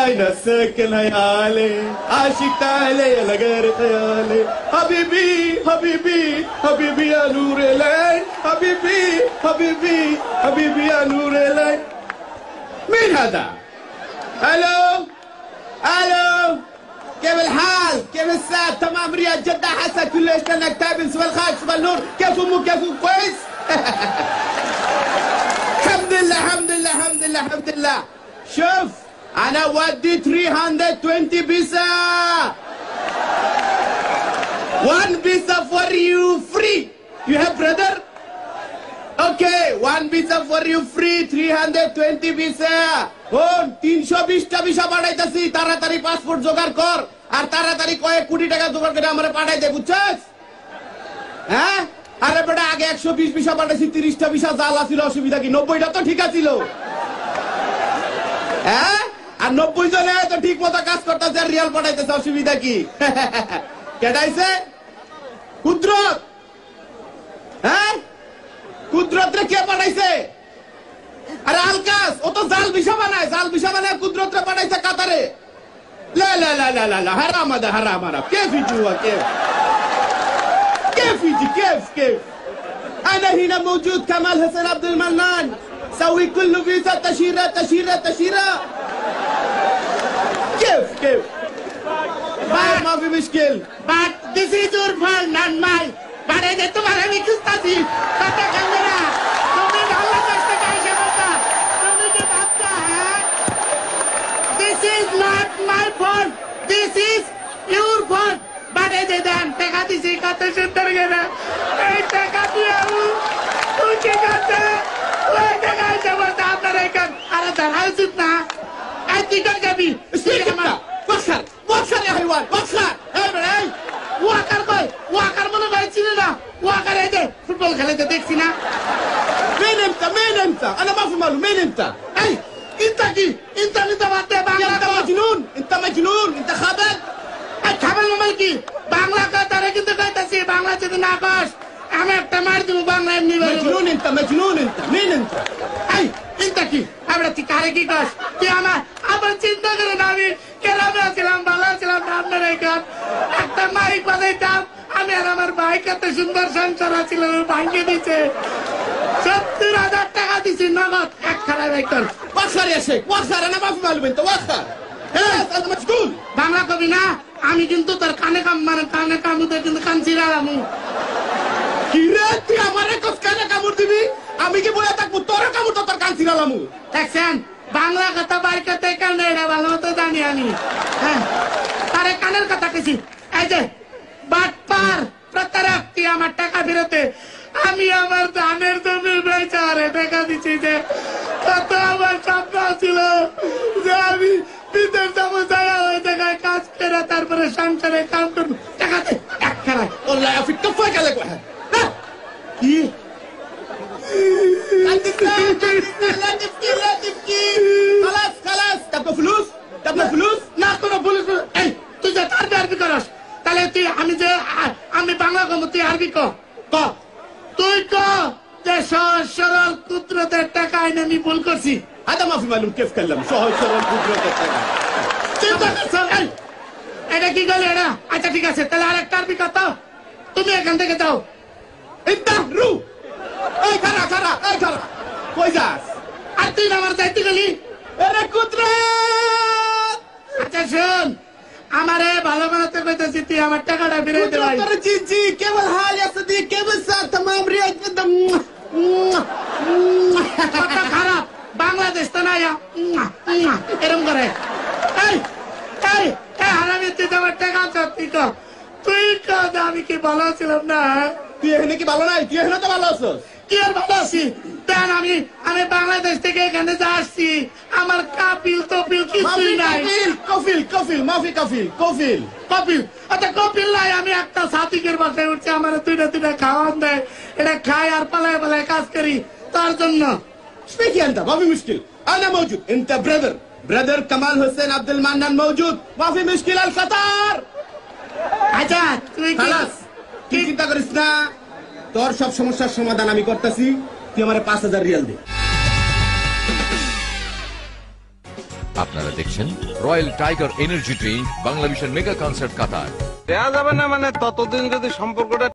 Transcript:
عين السكن هيالي عاشق تعالي يا لغير خيالي حبيبي حبيبي حبيبي يا نور العين حبيبي حبيبي حبيبي يا نور العين. مين هذا؟ الو الو، كيف الحال؟ كيف الساعة؟ تمام رياض جدة حسن كل ايش كانك تابن سوى الخارج سوى النور. كيف امك؟ كيف كويس؟ الحمد لله الحمد لله الحمد لله الحمد لله. شوف انا ودي 320 بيسا. 1 بيسا for you free. You have brother? Okay, 1 visa for you free, 320 visa. Oh, 320টা visa পাঠাইতাছি, তাড়াতাড়ি passport জোগাড় কর আর তাড়াতাড়ি কয়েক কোটি টাকা জোগাড় করে আমারে পাঠাই দে, বুঝছস? হ্যাঁ? আরে বেটা আগে 120 ভিসা পাঠাইছি, 30টা ভিসা জাল আছিল, অসুবিধা কি? 90টা তো ঠিক আছিল। হ্যাঁ? আর 90 জনে তো ঠিক মতো কাজ করতেছে আর রিয়াল পাঠাইতেছে, অসুবিধা কি? কেডাইছে? কুদরত। হ্যাঁ? কুদরত রে কে পাঠাইছে? আরে আলকাস, ও তো জাল ভিসা বানায়, জাল ভিসা বানায় কুদরত রে পাঠাইছে কাতারে। লা লা লা লা লা লা, হারাম আদা হারাম হারাম। كيف يجوا كيف؟ كيف يجي كيف كيف؟ أنا هنا موجود كمال حسين عبد المنان، سوي كل فيزا تشيرة تشيرة تشيرة. كيف كيف؟ ما في مشكل. But this is your fault, not mine. But I তোমার আমি খুঁজতাছি কথা কান্দে না, তুমি ভালো চেষ্টা কাইছে কথা, তুমি কি ভাবতা? হ্যাঁ, this is not my fault, this is your fault. But I দেন টাকা দিছি কত সুন্দর গেলে এই টাকা দিয়ে তুই কি করতে ওই টাকা জবরদস্ত আপনার এখান আরে ধরা উচিত না। এই তুই কর যাবি বক্সার বক্সার يا حيوان বক্সার। এই ভাই ওয়াকার কই ওয়াকার মনে হইছিল না ওয়াকার এই যে ফুটবল খেলাতে দেখছি না। مين انت مين انت؟ انا ما في ماله. مين انت؟ এই ইনতা কি ইনতা নিতে বাদে বাংলা انت مجنون انت مجنون انت خابل. এই খাবেল মামাল কি বাংলা কথারে কিন্তু কইতাছি, বাংলা যদি না কস আমি একটা মার দিব বাংলা এমনি বলবো। مجنون انت مجنون انت. مين انت؟ এই ইনতা কি আমরা তুই কারে কি কস তুই আমার আবার চিন্তা করে না আমি কেরামে ছিলাম ভালো ছিলাম না আপনার এখান একটা মাইক বাজাইতাম আমি আর আমার ভাই কত সুন্দর সংসার ছিল ভাঙিয়ে দিছে 70,000 টাকা দিছি নগদ এক খারাপ একজন। وخر يا شيخ وخر. انا ما في ماله انت وخر. انت مجنون. বাংলা কবি না আমি কিন্তু তোর কানে কাম মানে কানে কামুতে কিন্তু কান ছিড়ালাম। কি রে তুই আমারে কস কানে কামড় দিবি? আমি কি বলে থাকবো তোর কামড় তো তোর কান ছিড়ালামু? দেখছেন বাংলা কথা বাইর করতে কান এটা ভালো মতো জানি আমি। হ্যাঁ তারে কানের কথা কেছি এই যে বাটপার প্রতারক তুই আমার টাকা ফেরতে আমি আমার ধানের জমি বেচারে টাকা দিচ্ছি যে কত আমার স্বপ্ন ছিল যে আমি বিদেশ যাবো যাওয়া ওই জায়গায় কাজ করে তারপরে সংসারে কাম করবো টাকা দে এক খারাপ والله في كفاك عليك واحد. কি لا تبكي لا تبكي. خلاص خلاص. تبغى فلوس؟ تبغى فلوس؟ না কোনো পুলিশ এই তুই যে আরবি করস তাহলে তুই আমি যে আমি বাংলা কম তুই আরবি ক ক তুই ক যে সহজ সরল কুদরতের টাকা এনে আমি ভুল করছি। هذا ما في معلوم كيف كلم شو هو شو القدرة الثانية. চিন্তা করছ এই এটা কি গেল এটা? আচ্ছা ঠিক আছে তাহলে আরেকটা আরবি কত তুমি এখান থেকে যাও। انت رو. اي كرا كرا اي كرا. كويس. আর তুই আমার যাইতে গেলি انا قدرة. আচ্ছা শোন আমারে ভালো বানাতে কইতেছি তুই আমার টাকাটা ফিরিয়ে দে ভাই। قدرة جي كيف الحال يا صديقي؟ كيف الساعة؟ تمام رياض قدم. কথা খারাপ বাংলাদেশ তো না এরকম করে এই এই হারামি তুই আমার টাকা তুই ক তুই ক আমি কি ভালো ছিলাম না? তুই এখানে কি ভালো নাই? তুই এখানে তো ভালো আছিস। কি আর ভালো আছি দেন আমি বাংলাদেশ থেকে এখানে যা আসছি আমার কাপিল তপিল কিছুই নাই। কফিল কফিল মাফি কফিল কফিল কপিল আচ্ছা কপিল নাই আমি একটা সাথীকের বাসায় উঠছি আমার দুইটা খাওয়ান দেয় এটা খাই আর পালায় পালায় কাজ করি তার জন্য। ايش انت؟ ما في مشكلة. انا موجود. انت برادر كمال حسين عبد المنان موجود. ما في مشكلة. القطار. আচ্ছা তুই خلاص. তুই চিন্তা করিস না, তোর সব সমস্যার সমাধান আমি করতেছি। তুই আমারে 5,000 রিয়াল দে। আপনারা দেখছেন রয়্যাল টাইগার এনার্জি ড্রিঙ্ক বাংলাদেশের মেগা কনসার্ট কাতার। দেয়া যাবে না মানে ততদিন যদি সম্পর্কটা